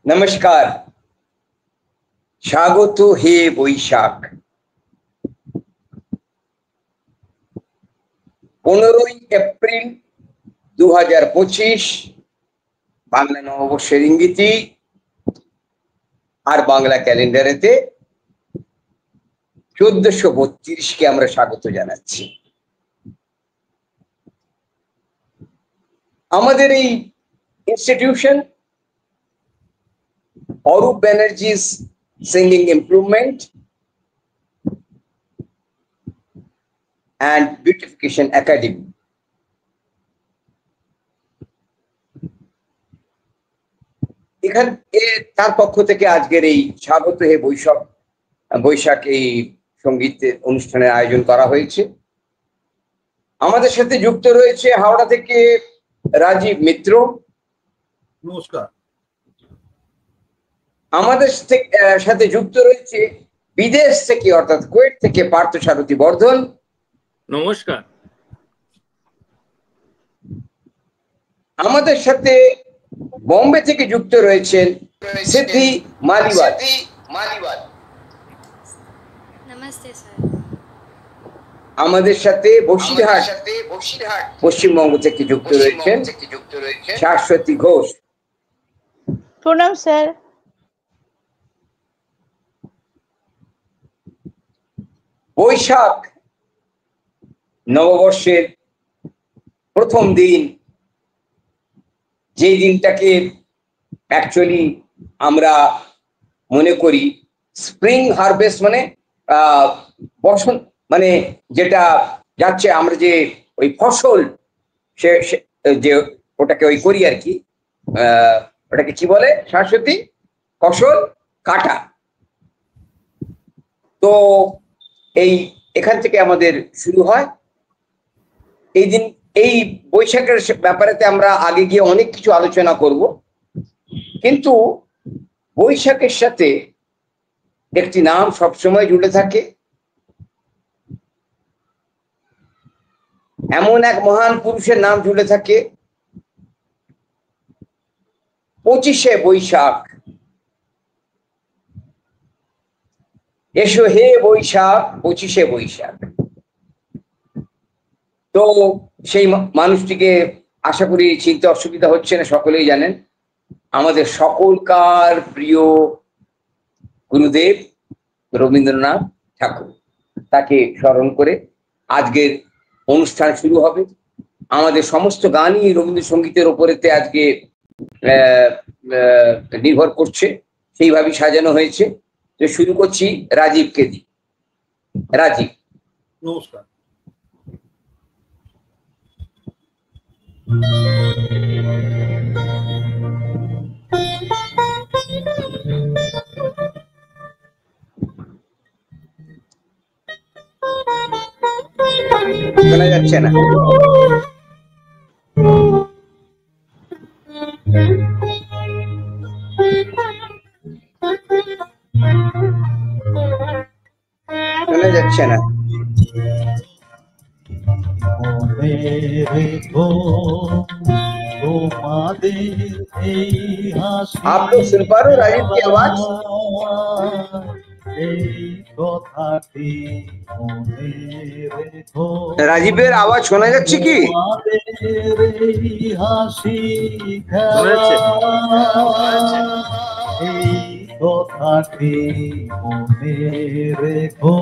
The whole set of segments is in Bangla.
নমস্কার, স্বাগত হে বৈশাখ। 15ই এপ্রিল 2025 বাংলা নববর্ষের ইঙ্গিতি আর বাংলা ক্যালেন্ডারেতে 1432-কে আমরা স্বাগত জানাচ্ছি। আমাদের এই institution Arup Banerjee's Singing Improvement and Beautification Academy এখানে তার পক্ষ থেকে আজকের এই স্বাগত হে বৈশাখ এই সঙ্গীত অনুষ্ঠানের আয়োজন করা হয়েছে। আমাদের সাথে যুক্ত রয়েছে হাওড়া থেকে রাজীব মিত্র। নমস্কার। আমাদের সাথে যুক্ত রয়েছে বিদেশ থেকে অর্থাৎ কুয়েত থেকে পার্থসারথী বর্ধন। নমস্কার। আমাদের সাথে বম্বে থেকে যুক্ত রয়েছেন সিদ্ধি মালিওয়াল। নমস্তে স্যার। আমাদের সাথে বসিরহাট পশ্চিমবঙ্গ থেকে যুক্ত রয়েছেন শাশ্বতী ঘোষ। প্রণাম স্যার। বৈশাখ নববর্ষের প্রথম দিন, যে দিনটাকে অ্যাকচুয়ালি আমরা মনে করি স্প্রিং হারভেস্ট, মানে বসন্ত, মানে যেটা যাচ্ছে আমরা যে ওই ফসল যে ওটাকে ওই করি আর কি, ওটাকে কি বলে শাশ্বতী? ফসল কাটা। তো এখান থেকে আমাদের শুরু হয় এই দিন। এই বৈশাখের ব্যাপারেতে আমরা আগে গিয়ে অনেক কিছু আলোচনা করব, কিন্তু বৈশাখের সাথে একটি নাম সবসময় জুড়ে থাকে। এমন এক মহান পুরুষের নাম জুড়ে থাকে, 25শে বৈশাখ। এসো হে বৈশাখ, 25শে বৈশাখ। তো সেই মানুষটিকে আশা করি চিনতে অসুবিধা হচ্ছে না, সকলেই জানেন। আমাদের সকলকার প্রিয় গুরুদেব রবীন্দ্রনাথ ঠাকুর। তাকে স্মরণ করে আজকের অনুষ্ঠান শুরু হবে। আমাদের সমস্ত গানই রবীন্দ্রসঙ্গীতের ওপরেতে আজকে নির্ভর করছে, সেইভাবেই সাজানো হয়েছে। তো শুরু করছি রাজীবকে দিয়ে। রাজীব। নমস্কার। শোনা যাচ্ছে না। শোনা যাচ্ছে না। आप लोग सुन पा रहे हो राजीव की आवाज? রাজীবের আওয়াজ শোনা যাচ্ছে কি? কথাটি মনে রেখো,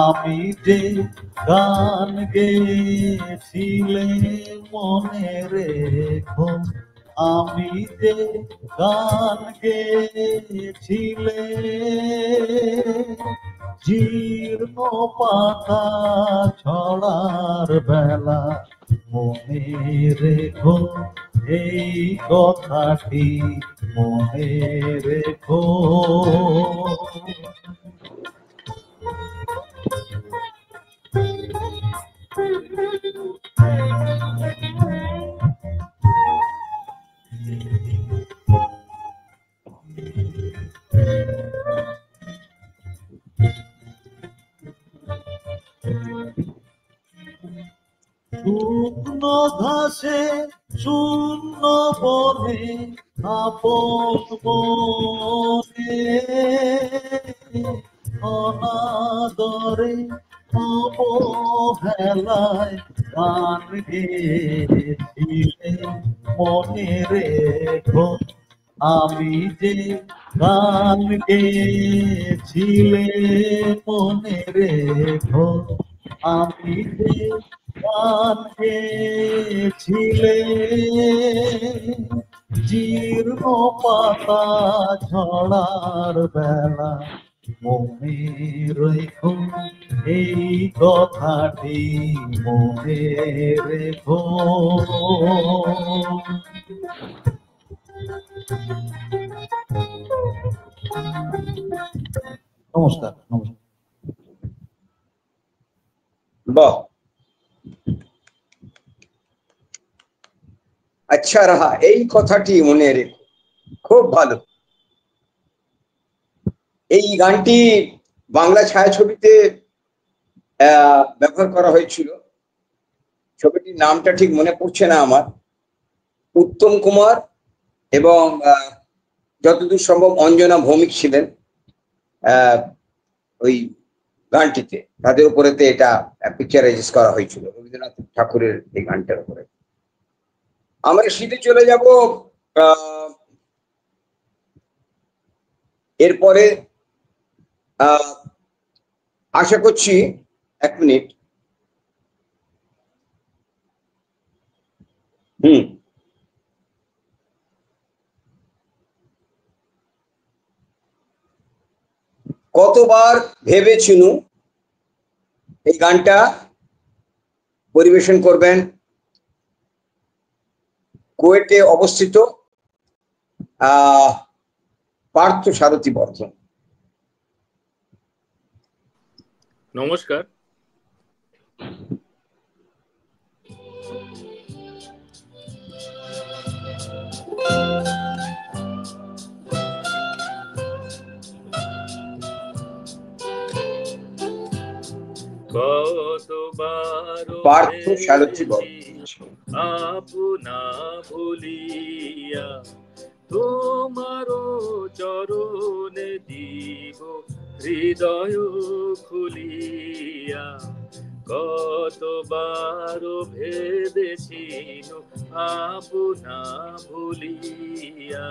আমি যে গান গেয়েছিলে মনে রেখো, আমি যে গান গেয়েছিলে, জীর্ণ পাতা ছড়ার বেলা মনে রেখো, এই কথাটি মনে রেখো। শুকনো ঘাসে শূন্য বনে আপন মনে অনাদরে অবহেলায় গান গেয়েছিলে মনে রেখো আমি যে গান গেয়েছিলে মনে রেখো আমি যে গান গেয়েছিলে জীর্ণ পাতা ঝড়ার বেলা মনে রেখো এই কথাটি মনে রেখো। নমস্কার নমস্কার। বাহ, আচ্ছা রাহা, এই কথাটি মনে রেখো, খুব ভালো। এই গানটি বাংলা ছায়াছবিতে ব্যবহার করা হয়েছিল। ছবিটির নামটা ঠিক মনে পড়ছে না আমার। উত্তম কুমার এবং যতদূর সম্ভব অঞ্জনা ভৌমিক ছিলেন ওই গানটিতে। তাদের উপরেতে এটা পিকচারাইজ করা হয়েছিল রবীন্দ্রনাথ ঠাকুরের এই গানটার উপরে। আমরা শীতে চলে যাব। এরপরে আশা করছি 1 মিনিট। কতবার ভেবেছিনু এই গানটা পরিবেশন করবেন কুয়েটে অবস্থিত পার্থ সারথী বর্ধন। নমস্কার। পার্থ সারথী বর্ধন। আপনা ভুলিয়া তোমারো চরণে দিব হৃদয় খুলিয়া, কতবার ভেবেছিনু আপনা ভুলিয়া।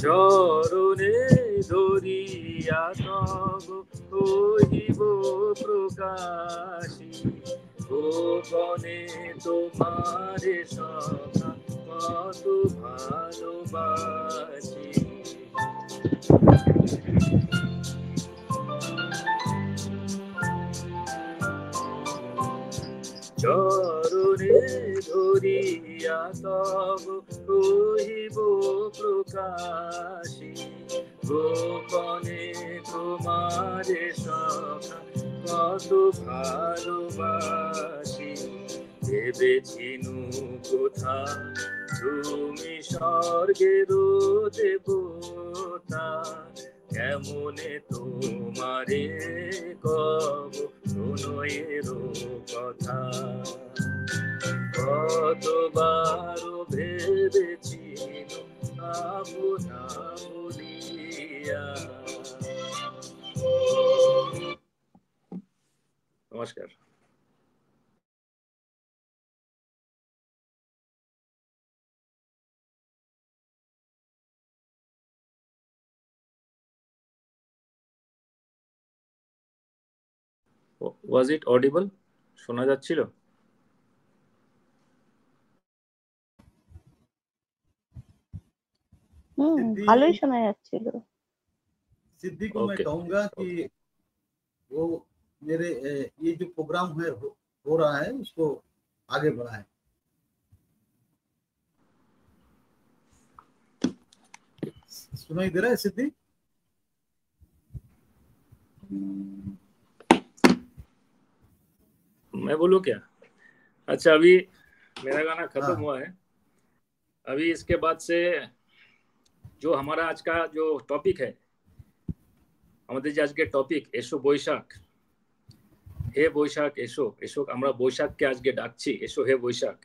চরণে ধরিয়া তব কহিব প্রকাশী, গোপনে তোমারে সখা কত ভালোবাসি। চরণে ধরিয়া তব কহিব প্রকাশী, গোপনে তোমারে সখা কত ভালোবাসি। ভেবেছিনু কোথা তুমি স্বর্গের দেবতা, কেমনে তোমারে কব প্রণয়ের কথা। কতবার ভেবেছিনু আপনা ভুলিয়া। নমস্কার। Was it audible? শোনা যাচ্ছিল? ভালোই শোনা যাচ্ছিল। सिद्धि को मैं कहूंगा कि वो मेरे ये जो प्रोग्राम है हो रहा है उसको आगे बढ़ाएं। सुनाई दे रहा है सिद्धि? मैं बोलूं क्या? अच्छा, अभी मेरा गाना खत्म हुआ है अभी इसके बाद से जो हमारा आज का जो टॉपिक है, আমাদের যে আজকে টপিক এসো বৈশাখ, হে বৈশাখ এসো, এসো আমরা বৈশাখকে আজকে ডাকছি, এসো হে বৈশাখ,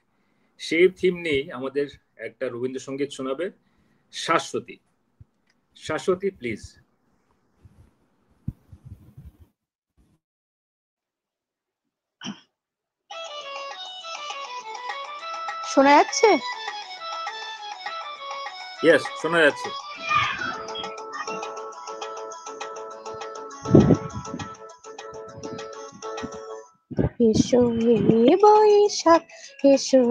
সেই থিম নিয়ে আমাদের একটা রবীন্দ্রসঙ্গীত শোনাবে শাশ্বতী। শাশ্বতী প্লিজ। শোনা যাচ্ছে? ইয়েস, শোনা যাচ্ছে। এসো হে বৈশাখ এসো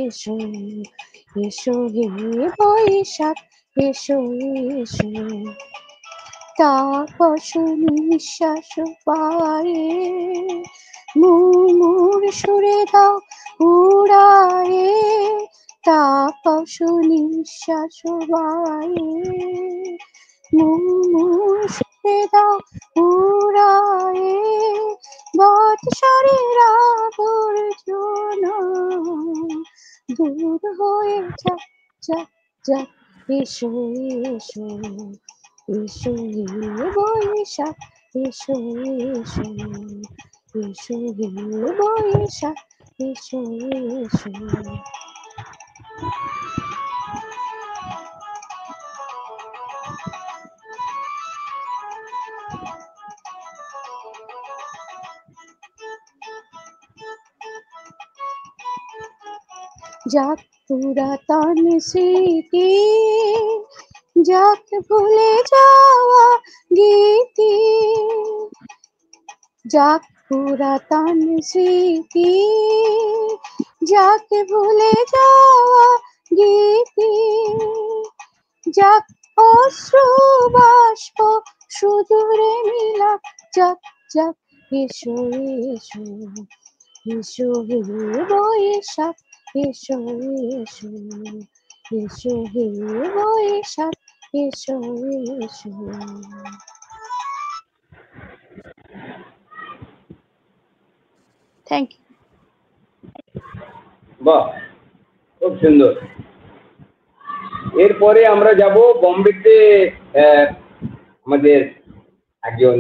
এসো, এসো হে বৈশাখ এসো এসো, তাপস নিঃশ্বাস পায়ে মুমুর সুরে দাও উড়ায়ে, তাপস নিঃশ্বাস পায়ে মুমুর সুরে দাও উড়ায়ে, বৎসরের আবর্জনা দূর হয়ে যাক যাক যাক, এসো এসো, এসো হে বৈশাখ এসো এসো, এসো হে বৈশাখ এসো এসো। যাক পুরাতন স্মৃতি, যাক ভুলে যাওয়া গীতি, যাক পুরাতন স্মৃতি, যাক ভুলে যাওয়া গীতি, যাক অশ্রু বাষ্প সুদূরে মিলাপ, যাক যাক এসো এসো, এসো হে বৈশাখ এসো এসো, এসো হে বৈশাখ এসো এসো। Thank you. বাহ, খুব সুন্দর। এরপরে আমরা যাব বম্বেতে, আমাদের একজন,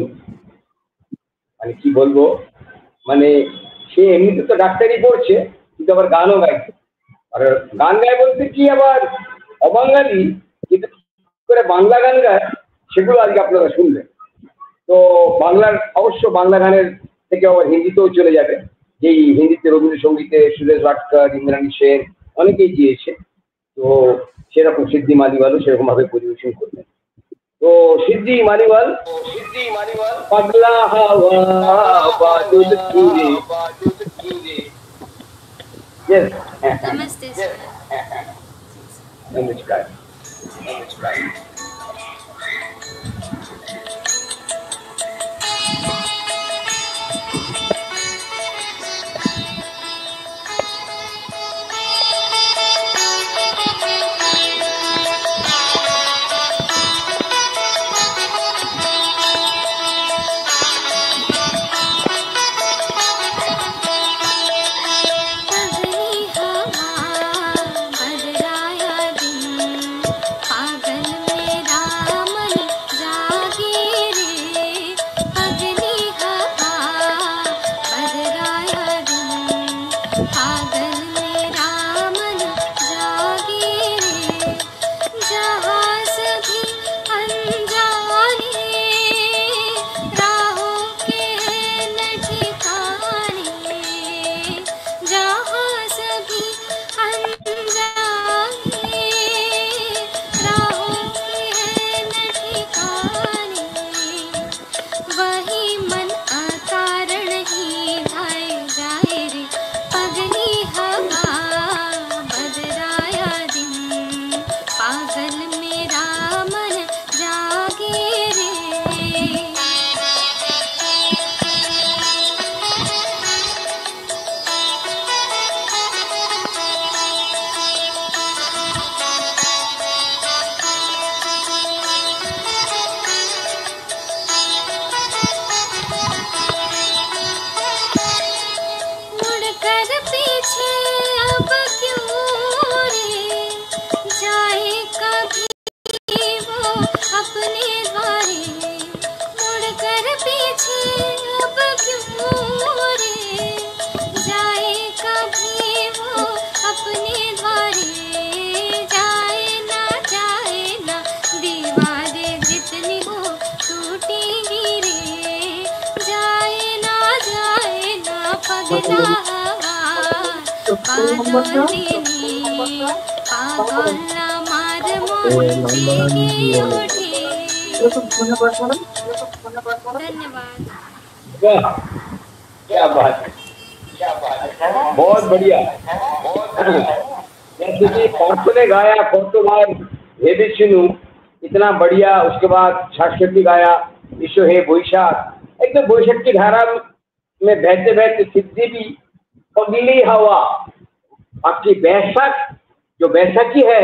মানে কি বলবো, মানে সে এমনিতে তো ডাক্তারি পড়ছে কিন্তু আবার গানও গাইছে। আর গান গায় বলতে কি, আবার অবাঙালি কিন্তু করে বাংলা গান গায়, সেগুলো আজকে আপনারা শুনবেন। তো বাংলার, অবশ্য বাংলা গানের থেকে আবার হিন্দিতেও চলে যাবে, যেই হিন্দিতে রবীন্দ্রসঙ্গীতে সুরেশ ভাটকর, ইন্দ্রাণী সেন অনেকেই দিয়েছে। তো সেরকম সিদ্ধি মালিওয়ালও সেরকম ভাবে পরিবেশন করবেন। তো সিদ্ধি মালিওয়াল, পাগলা হাওয়া বাদল ছুঁড়ে। Yes. नमस्ते सर। नमस्कार। पगली हवा बदलाया दिन, पागल में বাজনা বাজতিনি পাগল আমার মন জেগে ওঠে। ধন্যবাদ। वाह, क्या बात है, बहुत बढ़िया। जैसे कि कौन ने गाया, कौन तो बार हे भी सुनू, इतना बढ़िया। उसके बाद शाश्वती गाया विश्व हे बोईशाख। एकदम बोईशाख की धारा में बहते बहते सिद्धि भी पगली हवा। बाकी बैसाख, जो बैसाखी है,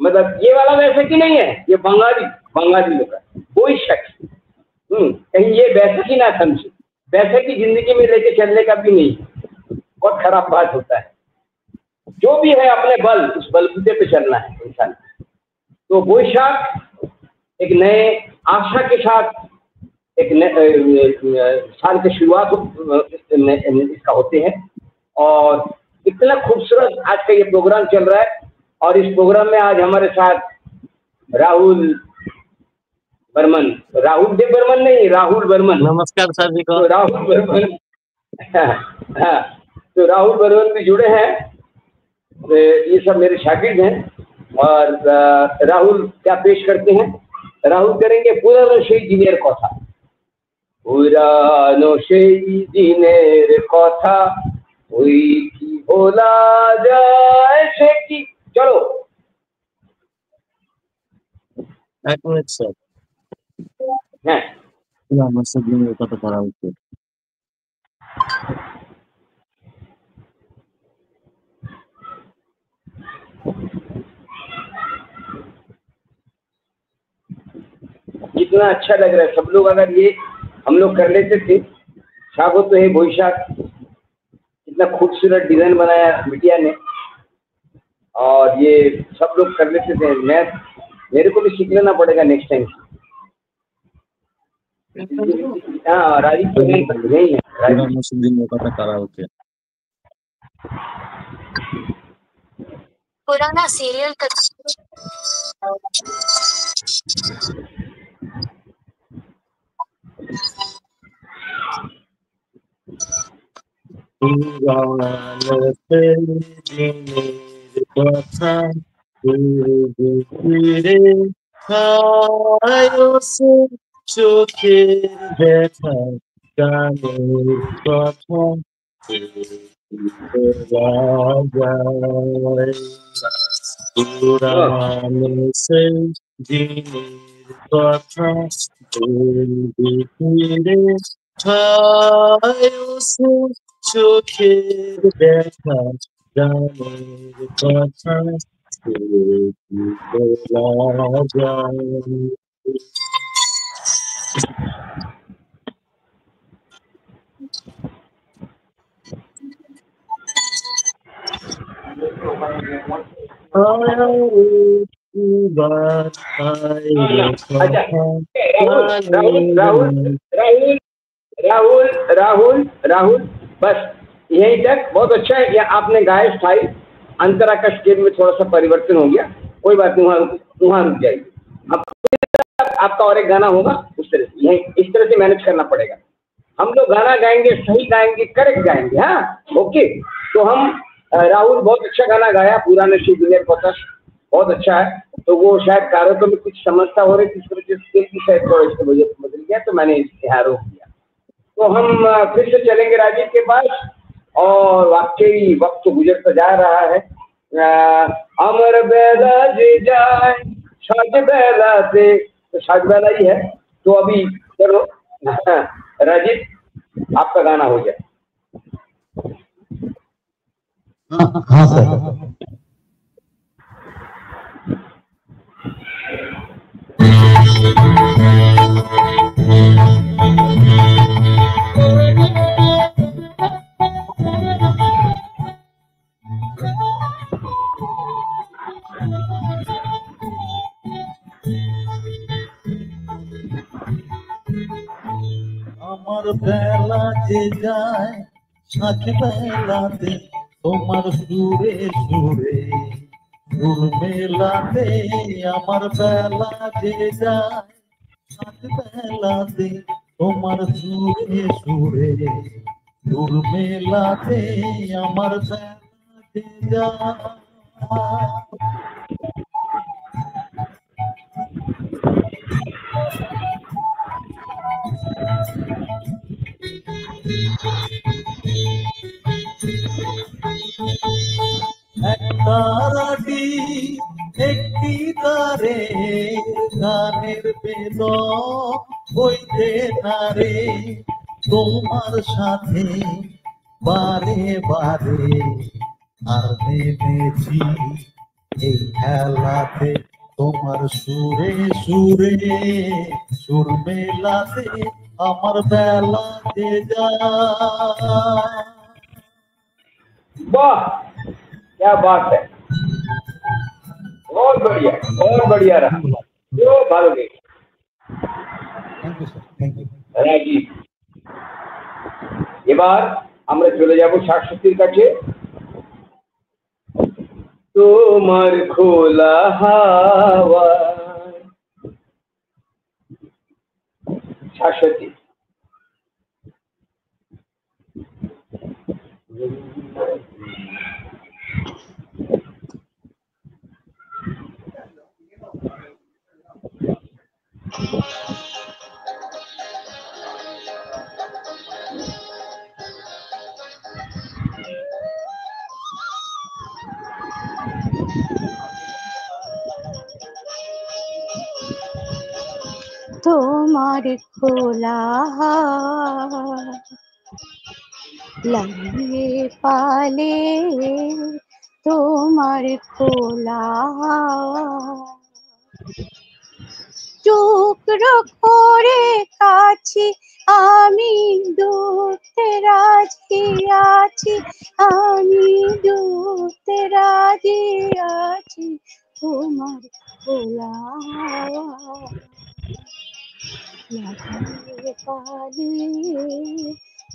मतलब ये वाला बैसाखी नहीं है, ये बंगाली लोग का बोईशाखी। कहीं ये बैसाखी ना समझे, बैसाखी जिंदगी में लेके चलने का भी नहीं, बहुत खराब बात होता है। जो भी है अपने बल, उस बलबूते पे चलना है इंसान। तो बोईशाख एक नए आशा के साथ एक साल की शुरुआत इसका होते हैं। और इतना खूबसूरत आज का ये प्रोग्राम चल रहा है। और इस प्रोग्राम में आज हमारे साथ राहुल बर्मन, राहुल देव बर्मन नहीं, राहुल बर्मन। नमस्कार सर जी को। तो राहुल बर्मन, हाँ, तो राहुल बर्मन भी जुड़े हैं। ये सब मेरे शागिर्द हैं। और राहुल क्या पेश करते हैं? राहुल करेंगे पुरानो সেই দিনের কথা। পুরানো সেই দিনের কথা ওই কি ভোলা যায় সে কি। চলো। এক মিনিট স্যার। হ্যাঁ, আমার সাথে কথা করা উচিত। कितना अच्छा लग रहा है। सब लोग अगर ये हम लोग कर लेते थे, शागो तो है बोईशाख, इतना खूबसूरत डिजाइन बनाया बिटिया ने। और ये सब लोग कर लेते थे। मेरे को भी सीख लेना पड़ेगा नेक्स्ट टाइम। हाँ, राजीव तो नहीं है, राजीव কথা করা উচিত। पुराना सीरियल का পুরানো সেই দিনের কথা ফিরে ছায়াছে চোখের ব্যথা গানের কথা পুরানো সেই দিনের কথা ফিরে ছায়াছে চোখের ব্যথা গানের কথা বলা যায়। राहुल बस यहीं तक। बहुत अच्छा है। या आपने गाया स्टाइल अंतरा का स्केल में थोड़ा सा परिवर्तन हो गया, कोई बात नहीं, वहाँ रुक जाएगी। अब आपका और एक गाना होगा, उस तरह से यही इस तरह से मैनेज करना पड़ेगा। हम लोग गाना गाएंगे, सही गाएंगे, करेक्ट गाएंगे। हाँ, ओके। तो हम राहुल बहुत अच्छा गाना गाया, पुराने श्री दुनिया पता, बहुत अच्छा है। तो वो शायद कार्यक्रम में कुछ समस्या हो रही थी, इस वजह से स्केल की शायद थोड़ा इसकी वजह से बदल गया, तो मैंने यहाँ रोक दिया। तो हम फिर से चलेंगे राजीव के पास। और वाकई वक्त तो गुजरता जा रहा है। अमर बेला जे जाए साज बेला से, तो साज बेला ही है। तो अभी चलो राजीव आपका गाना हो जाए। हाँ सर। আমার বেলা যে যায় সাজ বেলাতে, তোমার সুরে সুরে সুর মেলাতে। আমার বেলা যে যায় সাজ বেলাতে, তোমার সুরে সুরে সুর মেলাতে আমার বেলাতে যায়। একটি একটি তারে গানের বেদ হইতে তারে তোমার সাথে বারে বারে আর নেমেছি এই খেলাতে তোমার সুরে সুরে সুর মেলাতে আমার বেলাতে যায়। वाह, क्या बात है, बहुत बढ़िया रहा, जो ভালো লেগেছে। Thank you sir, thank you. Rajib, এবার আমরা চলে যাব শাশ্বতীর কাছে। তোমার খোলা হাওয়া, শাশ্বতী। তোমার খোলা লাগিয়ে পালে, তোমার খোলা টুকরো করে কাছি আমি ডুবতে রাজি আছি, আমি ডুবতে রাজি আছি তোমার খোলা লাগিয়ে পালে,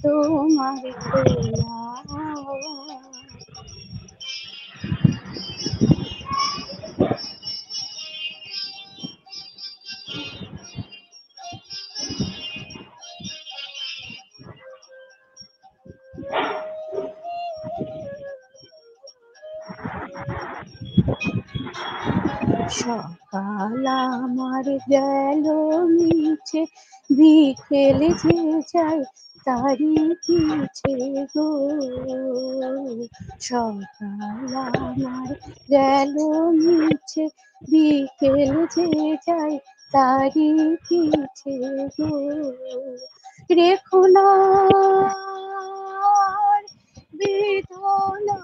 তোমার খোলা সকাল আমার গেল মিছে, বিকেল যে যায় তারি পিছে গো। সকাল আমার গেল মিছে, বিকেল যে যায় তারি পিছে গো। রেখো না বেদনা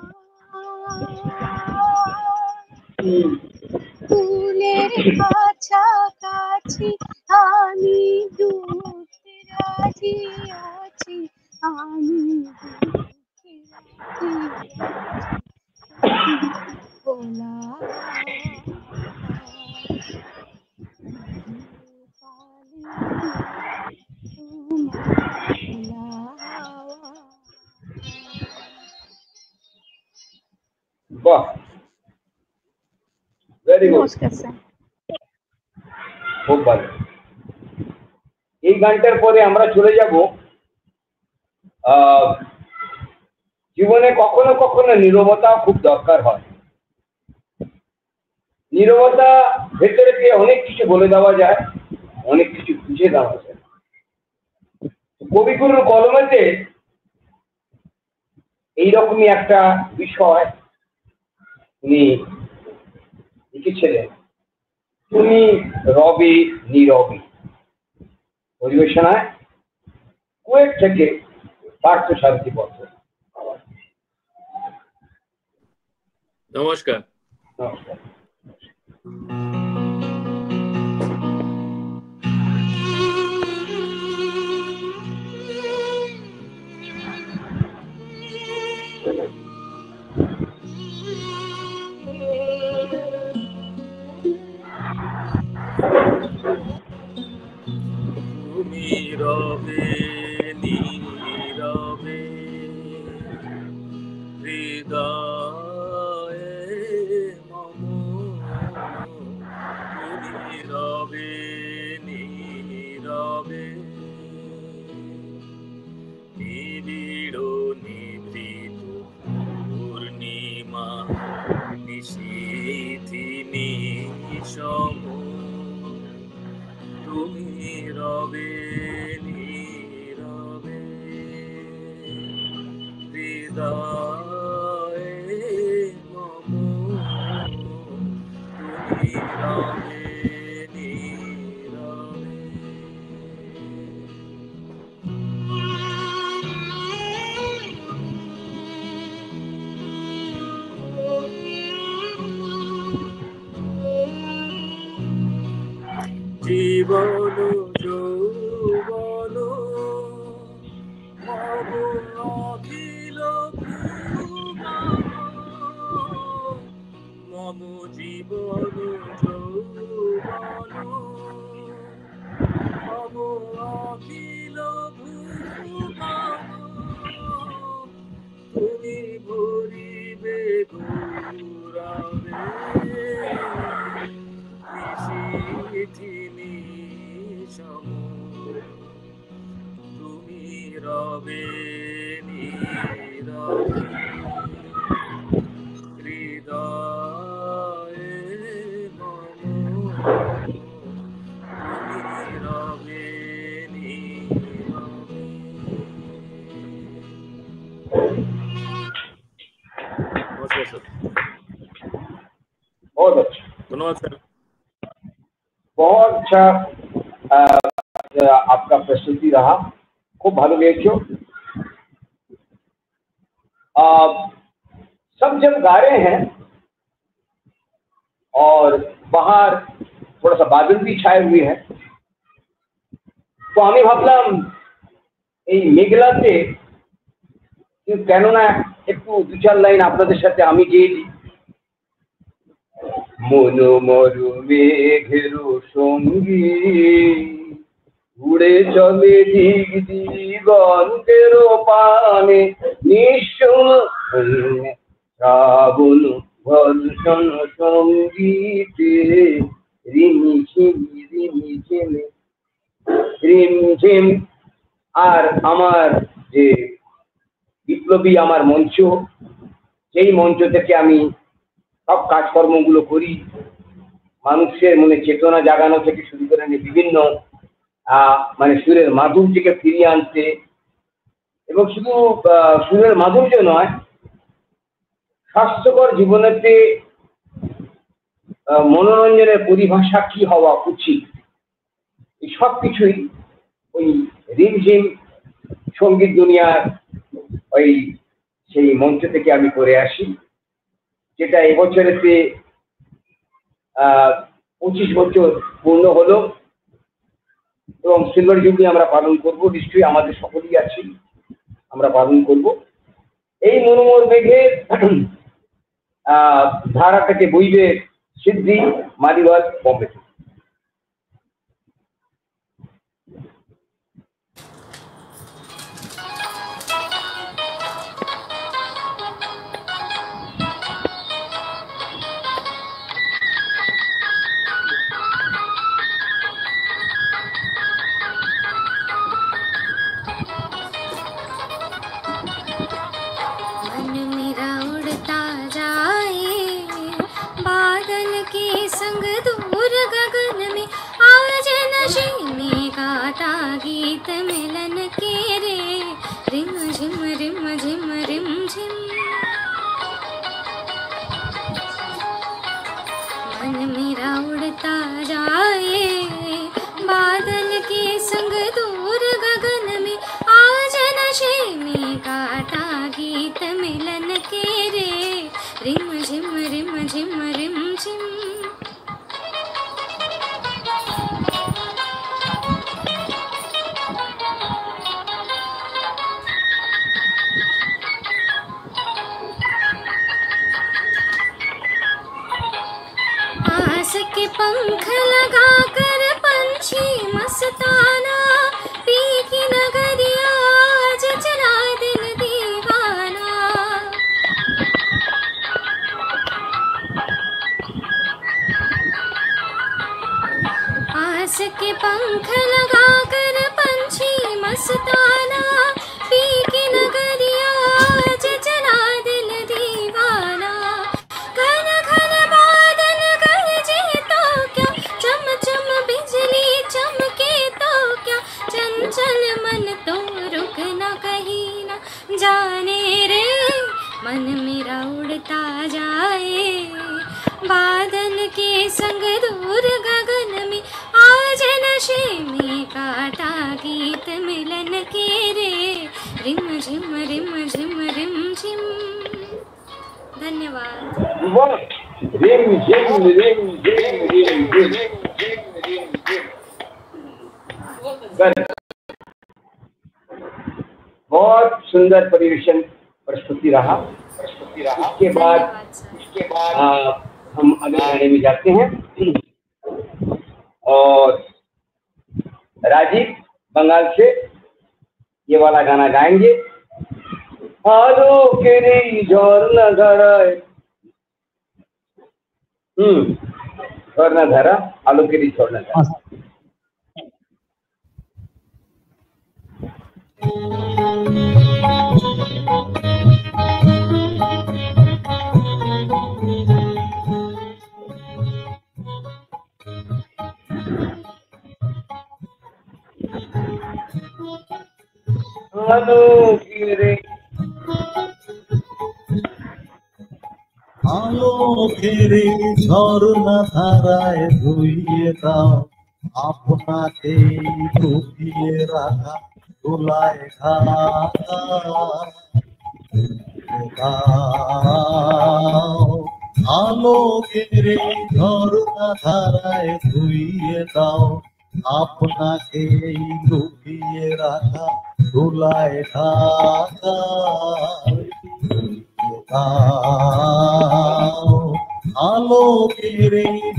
ফুলের কাছাকাছি, আমি ডুবতে রাজি আছি, আমি ডুবতে রাজি আছি খোলা বাহ, ভেরি গুড, নমস্কার স্যার। খুব ভালো। এই গানটার পরে আমরা চলে যাব জীবনে কখনো কখনো নীরবতা খুব দরকার হয়। নীরবতা ভেতরে গিয়ে অনেক কিছু বলে দেওয়া যায়, অনেক কিছু বুঝে দেওয়া যায়। কবিগুরুর কলমেতে এইরকমই একটা বিষয় উনি লিখেছিলেন, তুমি রবে নীরবে। পরিবেশনায় কুয়েট থেকে পার্থসারথী বর্ধন। নমস্কার। নমস্কার। তুমি রবে নীরবে হৃদয়ে মম, নিশীথি নিশম তুমি রবে নীরবে হৃদয়ে মম তুমি রবে নীরবে। জীবন যৌবন মম অখিল ভুবন, মম জীবন যৌবন মম অখিল ভুবন, তুমি ভরিবে গৌরবে নিশীথি নিশম তুমি রবে নীরবে হৃদয়ে মম তুমি রবে নীরবে। নমস্কার স্যার। बहुत अच्छा, धन्यवाद सर। बहुत अच्छा आपका प्रस्तुति रहा, खूब भालो लेছো। सब जब गा रहे हैं और बाहर थोड़ा सा बादल भी छाए हुए हैं, तो আমি ভাবলাম এই মেঘলাতে কেননা একটু দু চার লাইন আপনাদের সাথে আমি গেয়ে দিই। মনো মরু মেঘের সঙ্গী উড়ে চলে দিক দিগন্তের পানে, নিঃশুল শ্রাবণ বর্ষণ সঙ্গীতে রিমঝিম রিমঝিম রিমঝিম। আর আমার যে বিপ্লবী আমার মঞ্চ, সেই মঞ্চ থেকে আমি সব কাজকর্মগুলো করি, মানুষের মনে চেতনা জাগানো থেকে শুরু করে বিভিন্ন মানে সুরের মাধুর্যকে ফিরিয়ে আনতে, এবং শুধু সুরের মাধুর্য নয়, স্বাস্থ্যকর জীবনেতে মনোরঞ্জনের পরিভাষা কি হওয়া উচিত, এই সব কিছুই ওই রিমঝিম সঙ্গীত দুনিয়ার ওই সেই মঞ্চ থেকে আমি করে আসি, যেটা এবছরেতে 25 বছর পূর্ণ হলো এবং সিলভার জুবলি আমরা পালন করব। নিশ্চয়ই আমাদের সকলেই আছি, আমরা পালন করব। এই মনোমর মেঘের ধারা থেকে বইবে সিদ্ধি মালিবাগ বম্বে থেকে। मन मेरा उड़ता जाए बादल के संग दूर गगन में, आज नशे में गाता गीत मिलन के रे, रिम झिम रिम झिम रिम झिम। मन मेरा उड़ता जाए बादल के संग दूर गगन में, आज नशे में गाता गीत मिलन के रे, रिम झिम रिम झिम रिम झिम। आस के पंख लगा कर पंछी मस्ताना, पी की नगरिया आज चला दिल दीवाना। आस के पंख लगा कर पंछी मस्ताना, पी की नगरिया आज चला दिल दीवाना। घन संग दूर गगन में आज नशे में काटा गीत मिलन के रे रिम झिम रिम झिम रिम झिम। धन्यवाद। रिम झिम रिम झिम रिम झिम। बहुत सुंदर परिवेशन प्रस्तुति रहा। इसके बाद हम अगले गाने में जाते हैं और राजीव बंगाल से ये वाला गाना गाएंगे। आलो के रे झरना धराए, झरना धरा, आलो के रे झरना धरा। आलो के रे আলোকেরে ঝরনা ধারায় ধুইয়ে দাও আপনাকে ডুবিয়ে রাখা দোলায় দাও। আলোকেরে ঝরনা ধারায় ধুইয়ে দাও আপনাকে ডুবিয়ে রাখা দোলায় আলোকের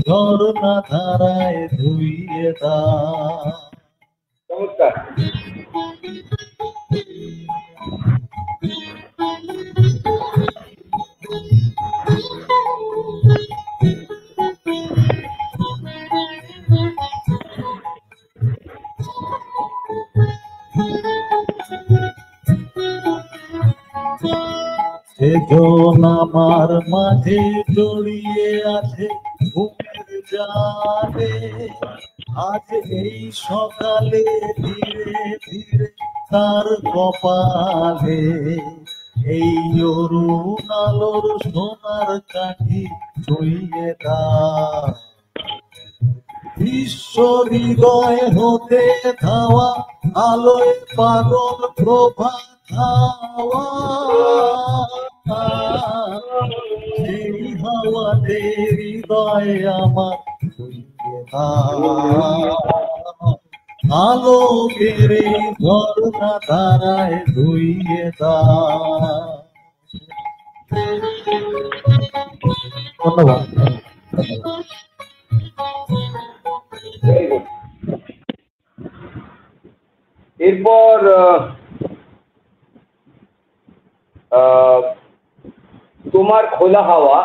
ঝরনা ধারায় ধুইয়ে দাও। নমস্কার। সেজন আমার মাঝে জড়িয়ে আছে ঘুমের জালে, আজ এই সকালে ধীরে ধীরে তার কপালে এই অরুণ আলোর সোনার কাঠি ছুঁয়ে দাও। বিশ্ব হৃদয় হতে ধাওয়া আলোয় পাগল প্রভা হাওয়া, সেই হাওয়াতে হৃদয় আমার ছুঁয়ে দাও। আলোকের ঝরনা ধারায় ধুইয়ে দাও। ধন্যবাদ। এরপর তোমার খোলা হাওয়া,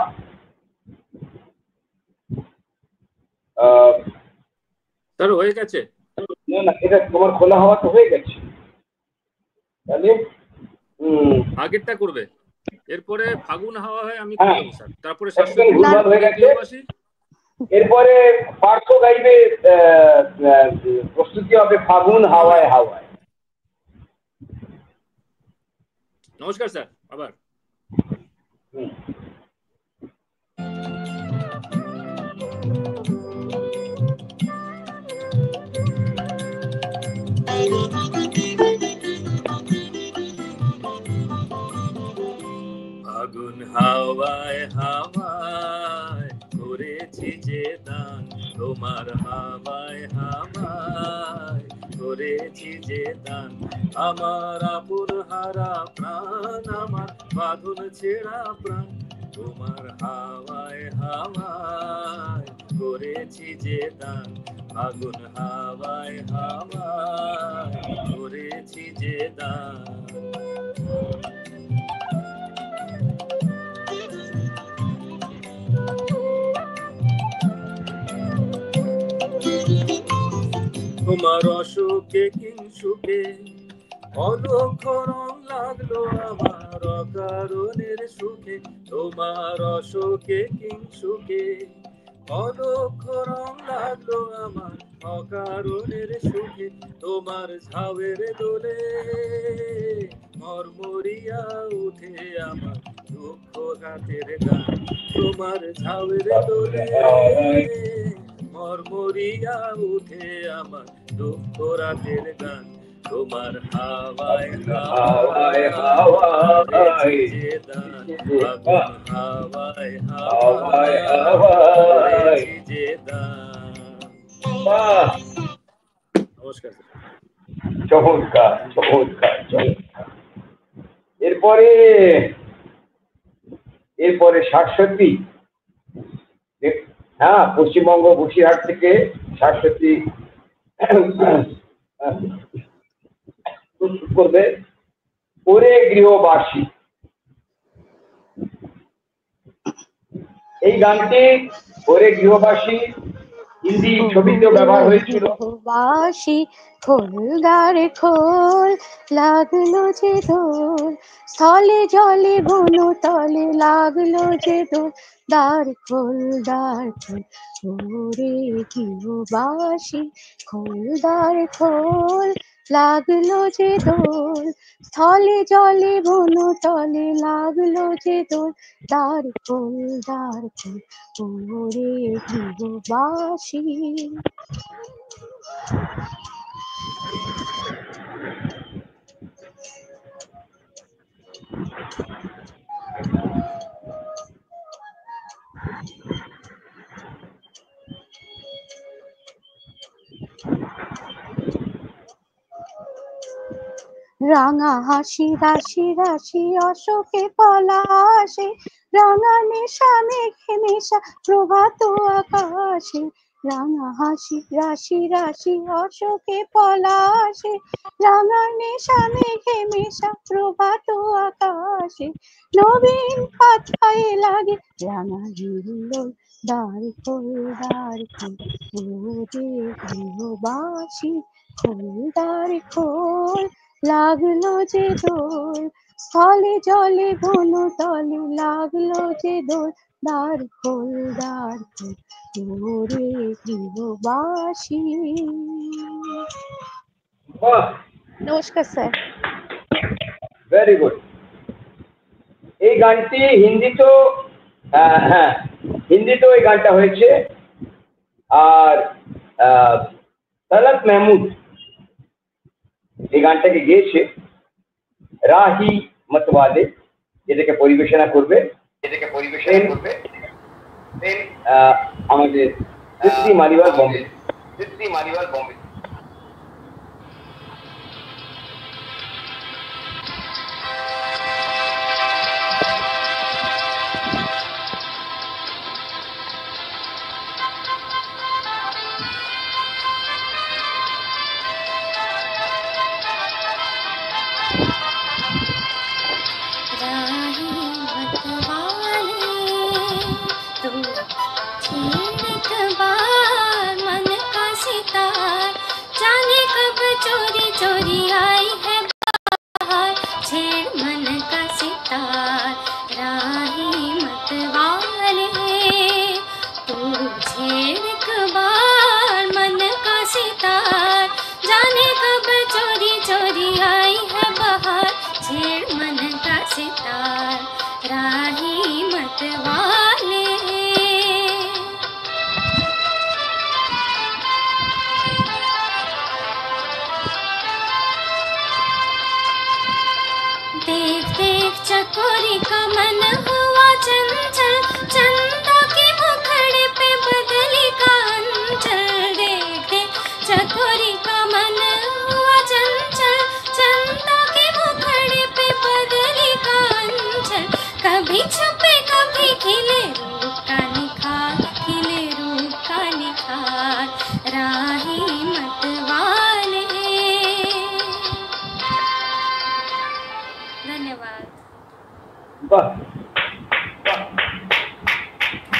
স্যার হয়ে গেছে? না না, এটা তোমার খোলা হাওয়া তো হয়ে গেছে, তাহলে আগেরটা করবে, এরপরে ফাগুন হাওয়া হয় আমি হ্যাঁ, করবো স্যার, তারপরে ভুলভাল হয়ে গেছে। এরপরে পার্শ্ব গাইবে, প্রস্তুতি হবে ফাগুন হাওয়ায় হাওয়ায়। নমস্কার স্যার, আবার ফাগুন হাওয়ায় হাওয়ায় করেছি যে দান, তোমার হাওয়ায় হাওয়ায় করেছি যে দান, আমার আপুর হারা প্রাণ, আমার বাঁধন ছেঁড়া প্রাণ, তোমার হাওয়ায় হাওয়ায় করেছি যে দান, ফাগুন হাওয়ায় হাওয়ায় করেছি যে দান। তোমার অসুখে কিংসুখে অলক্ষ রং লাগলো আমার অকারণের সুখে, তোমার অসুখে কিংসুখে অলক্ষ রং লাগলো আমার অকারণের সুখে, তোমার ঝাউয়ের দোলে মরমরিয়া উঠে আমার দুঃখ রাতের গান তোমার ঝাউরে দোলে মরমরিয়া উঠে আমার দুঃখ রাতের গান তোমার হাওয়ায় হাওয়ায় হাওয়ায় যে দান আগুন হাওয়ায় হাওয়ায় হাওয়ায় যে দান। নমস্কার। চমৎকার চমৎকার চমৎকার। এরপরে শাশ্বতী, হ্যাঁ, পশ্চিমবঙ্গ বসিরহাট থেকে শাশ্বতী প্রস্তুত করবে ওরে গৃহবাসী। এই গানটি ওরে গৃহবাসী হিন্দি ছবিতেও ব্যবহার হয়েছিল। বাসি খোলগার খোল লাগলো যে দোল, স্থলে জলে বনো তলে লাগলো যে দোল, দ্বার খোল ওরে গৃহবাসী খোলদার খোল লাগলো যে দোল, স্থলে জলে বনো তলে লাগলো যে দোল, দ্বার খোল ওরে গৃহবাসী। রাঙা হাসি রাশি রাশি অশোকে পলাশে, রাঙা নেশা মেঘে নেশা প্রভাত আকাশে, রাঙা হাসি রাশি রাশি অশোকে পলাশে, রাঙা নেশা মেঘে মেশা প্রভাত আকাশে, নবীন পাতায় লাগে রাঙা হিল্লোল, দ্বার খোল ওরে গৃহবাসী খোলদার খোল লাগলো যে দোল, স্থলে জলে বনো তলে লাগলো যে দোল, দ্বার খোল ওরে গৃহবাসী। নমস্কার স্যার। Very good. এই গানটি হিন্দিতেও, হ্যাঁ হিন্দিতেও এই গানটা হয়েছে। আর তলত মেহমুদ এই গানটাকে গেয়েছে। রাহি মতওয়ালে এটাকে পরিবেশনা করবে আমাদের সিদ্ধি মালিওয়াল বম্বে।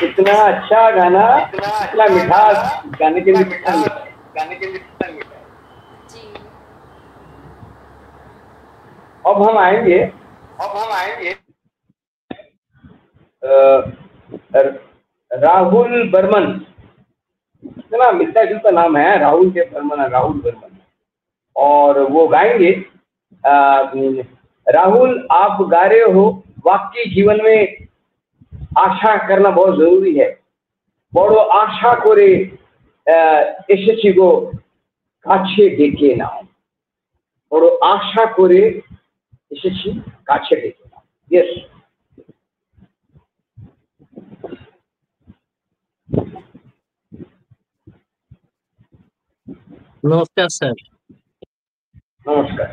इतना अच्छा गाना, इतना मिठास गाने के लिए मिठा जी। अब हम आएंगे राहुल बर्मन। इतना मिलता जुलता नाम है, राहुल के बर्मन, राहुल बर्मन। और वो गाएंगे। राहुल आप गा रहे हो वाकई जीवन में आशा करना बहुत जरूरी है। बड़ो आशा करे एसेছি গো কাছে ডেকে নাও, বড় আশা করে এসেছি কাছে ডেকে নাও। यस नमस्कार सर। नमस्कार।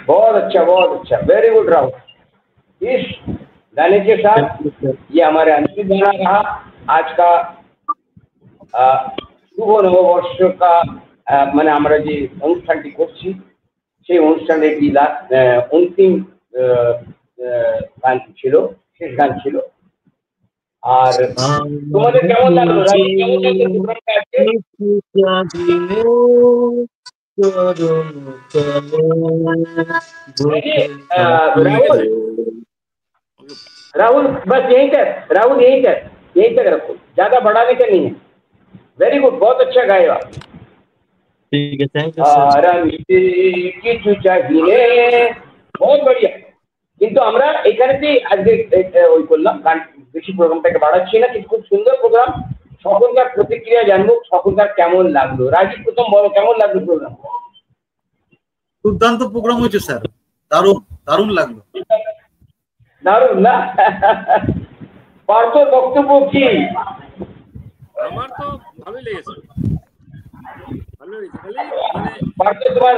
बहुत अच्छा, वेरी गुड राहुल। इस गाने के साथ ये हमारे अंतिम गाना रहा आज का শুভ নববর্ষ का মানে আমরা যে অনুষ্ঠানটি করছি সেই অনুষ্ঠানের একটি অন্তিম গান ছিল, শেষ গান ছিল। আর তোমাদের কেমন লাগলো? राहुल बस यहीं तक रखो, ज्यादा बढ़ाने का नहीं है। वेरी गुड, बहुत अच्छा गाएगा। ठीक है, थैंक यू सर। কিছু চাইলে बहुत बढ़िया। কিন্তু আমরা এখানেতেই আজকে ওই করলাম, গান বেশি প্রোগ্রামটাকে বাড়াচ্ছি না, কিন্তু খুব সুন্দর প্রোগ্রাম। সকলকার প্রতিক্রিয়া জানবো, সকলকার কেমন লাগলো। রাজীব, প্রথম বলো কেমন লাগলো প্রোগ্রাম? দুর্দান্ত প্রোগ্রাম হয়েছে স্যার, দারুণ লাগলো। দারুণ না? পার্থ বক্তব্য কি? আমার তো ভালোই লেগেছে, ভালো লেগেছে। খালি মানে পার্থ তোমার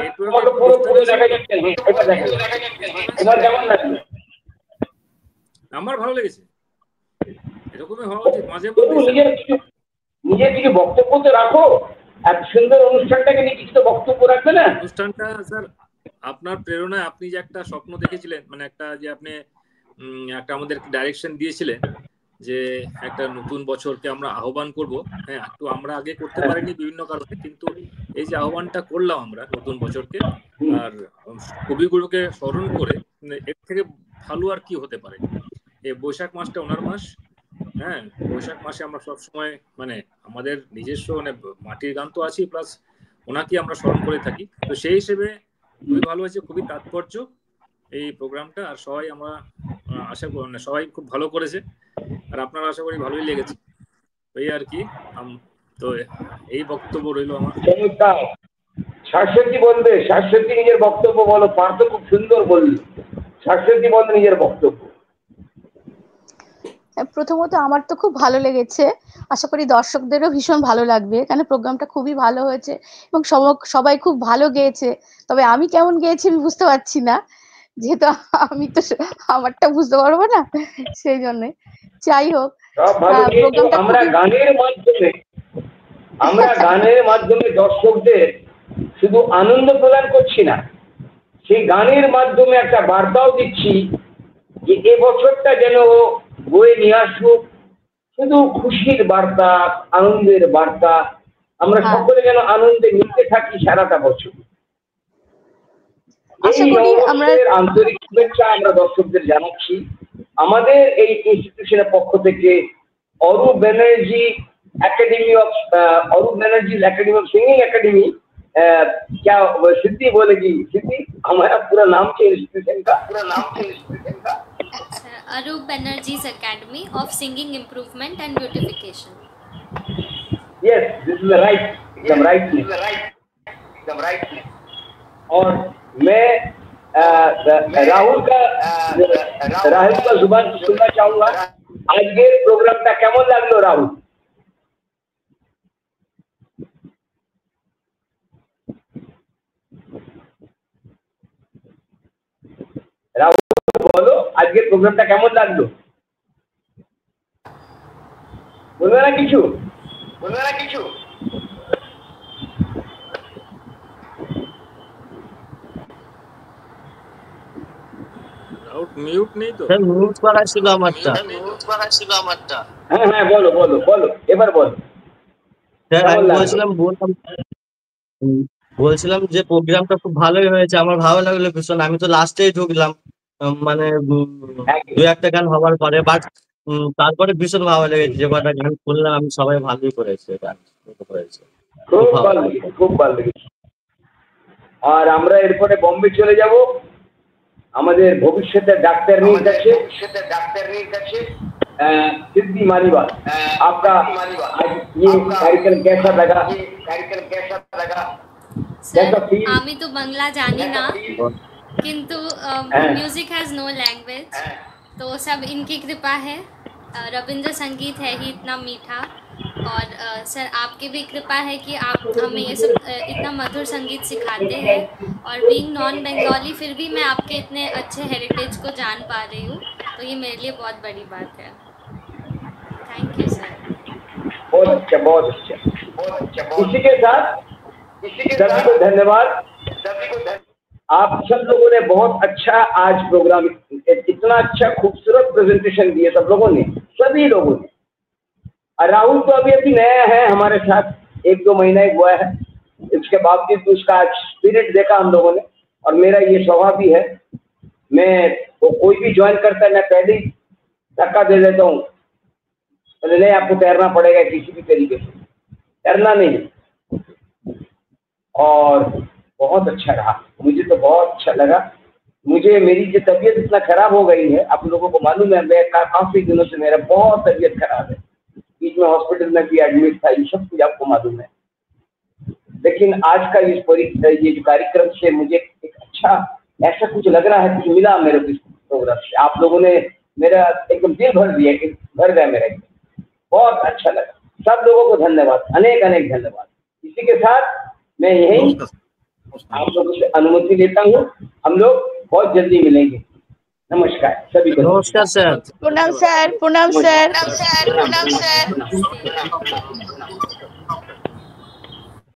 পুরো দেখা যাচ্ছে, এটা দেখা যাচ্ছে। তোমার কেমন লাগলো? আমার ভালো লেগেছে, এরকমই হওয়া উচিত মাঝে মধ্যে। নিজের কিছু বক্তব্য তো রাখো, এত সুন্দর অনুষ্ঠানটাকে নিয়ে কিছু বক্তব্য রাখবে না? অনুষ্ঠানটা স্যার আপনার প্রেরণায়, আপনি যে একটা স্বপ্ন দেখেছিলেন, মানে একটা যে আপনি একটা আমাদের ডাইরেকশন দিয়েছিলেন যে একটা নতুন বছরকে আমরা আহ্বান করব। হ্যাঁ, একটু আমরা আগে করতে পারিনি বিভিন্ন কারণে, কিন্তু এই যে আহ্বানটা করলাম আমরা নতুন বছরকে, আর কবিগুলোকে স্মরণ করে, এর থেকে ভালো আর কি হতে পারে। এই বৈশাখ মাসটা ওনার মাস। হ্যাঁ, বৈশাখ মাসে আমরা সবসময় মানে আমাদের নিজস্ব মানে মাটির গান তো আছি, প্লাস ওনাকে আমরা স্মরণ করে থাকি। তো সেই হিসেবে খুবই ভালো হয়েছে, খুবই তাৎপর্য এই প্রোগ্রামটা। আর সবাই আমরা আশা করি সবাই খুব ভালো করেছে, আর আপনারা আশা করি ভালোই লেগেছে। এই আর কি, তো এই বক্তব্য রইল আমার। শাশ্বতী বলবে, শাশ্বতী নিজের বক্তব্য বলো। পার্থ খুব সুন্দর বলল, শাশ্বতী বল নিজের বক্তব্য। প্রথমত আমার তো খুব ভালো লেগেছে, আশা করি দর্শকদেরও ভীষণ ভালো লাগবে, কারণ প্রোগ্রামটা খুবই ভালো হয়েছে এবং সবাই খুব ভালো গেয়েছে। তবে আমি কেমন গেয়েছি আমি বুঝতে পারছি না, যেহেতু আমি তো আমারটা বুঝতে পারবো না, সেই জন্য। যাই হোক, প্রোগ্রামটা আমরা গানের মাধ্যমে দর্শকদের শুধু আনন্দ প্রদান করছি না, সেই গানের মাধ্যমে একটা বার্তাও দিচ্ছি যে এবছরটা যেন বয়ে নিয়ে আসুক শুধু খুশির বার্তা, আনন্দের বার্তা। আমরা সকলে যেন আনন্দে নিতে থাকি সারাটা বছর। আন্তরিক শুভেচ্ছা আমরা দর্শকদের জানাচ্ছি। আমাদের এই ইনস্টিটিউশনের পক্ষ থেকে Arup Banerjee academy of singing academy, क्या सिद्धि बोलेगी? सिद्धि, हमारा पूरा नाम है इंस्टीट्यूशन का, Arup Banerjee's academy of singing improvement and beautification. Yes, this is right, एकदम राइट। और मैं राहुल का जुबान सुनना चाहूंगा। आज के प्रोग्राम का केमन लागलो राहुल? রাহুল বলো, আজকের প্রোগ্রামটা কেমন লাগলো? বলবে না কিছু? মিউট নেই তো? মিউট করা ছিল আমারটা। হ্যাঁ, বলো, এবার বলো। আমি বলছিলাম যে প্রোগ্রামটা খুব ভালোই হয়েছে, আমার ভালো লাগলো ভীষণ। আমি তো লাস্টেই ঢুকলাম, মানে দু একটা গান হওয়ার পরে, বাট তারপরে ভীষণ ভালো লেগেছে। যে কটা গান শুনলাম আমি, সবাই ভালোই করেছে, খুব ভালো লেগেছে। আর আমরা এরপরে বম্বে চলে যাব। আমাদের ভবিষ্যতের ডাক্তারনির কাছে सिद्धि मालीवाल, आपका ये कार्यक्रम कैसा लगा? आमी तो बंगला जानी ना, किंतु म्यूजिक हैज नो लैंग्वेज, तो सब इनकी कृपा है। रविंद्र संगीत है ही इतना मीठा, और सर आपकी भी कृपा है कि आप हमें ये सब इतना मधुर संगीत सिखाते हैं। और बीइंग नॉन बंगाली फिर भी मैं आपके इतने अच्छे हेरिटेज को जान पा रही हूँ, तो ये मेरे लिए बहुत बड़ी बात है। Thank you sir. बहुत अच्छा। इसी के साथ सभी को धन्यवाद। आप सब लोगों ने बहुत अच्छा आज प्रोग्राम, इतना अच्छा खूबसूरत प्रेजेंटेशन दिए सब लोगों ने, सभी लोगों ने। और राहुल तो अभी नया है हमारे साथ, 1-2 महीना ही हुआ है। इसके बावजूद उसका स्पिरिट देखा हम लोगों ने, और मेरा ये स्वभाव भी है, मैं कोई भी ज्वाइन करता है मैं पहले ही धक्का दे देता हूँ, नहीं आपको तैरना पड़ेगा किसी भी तरीके से, तैरना नहीं। और बहुत अच्छा रहा, मुझे तो बहुत अच्छा लगा। मुझे मेरी जो तबीयत इतना खराब हो गई है, आप लोगों को मालूम है, मैं काफी दिनों से मेरा बहुत तबीयत खराब है, बीच में हॉस्पिटल में भी एडमिट था, ये सब कुछ आपको मालूम है। लेकिन आज का ये जो कार्यक्रम से मुझे एक अच्छा ऐसा कुछ लग रहा है, कुछ मिला मेरे को इस प्रोग्राम से। आप लोगों ने मेरा एकदम दिल भर गया मेरा, बहुत अच्छा लगा। सब लोगों को धन्यवाद, अनेक धन्यवाद। इसी के साथ मैं यही आप लोगों से अनुमति लेता हूँ, हम लोग बहुत जल्दी मिलेंगे। नमस्कार सभी को। नमस्कार सर। प्रणाम सर।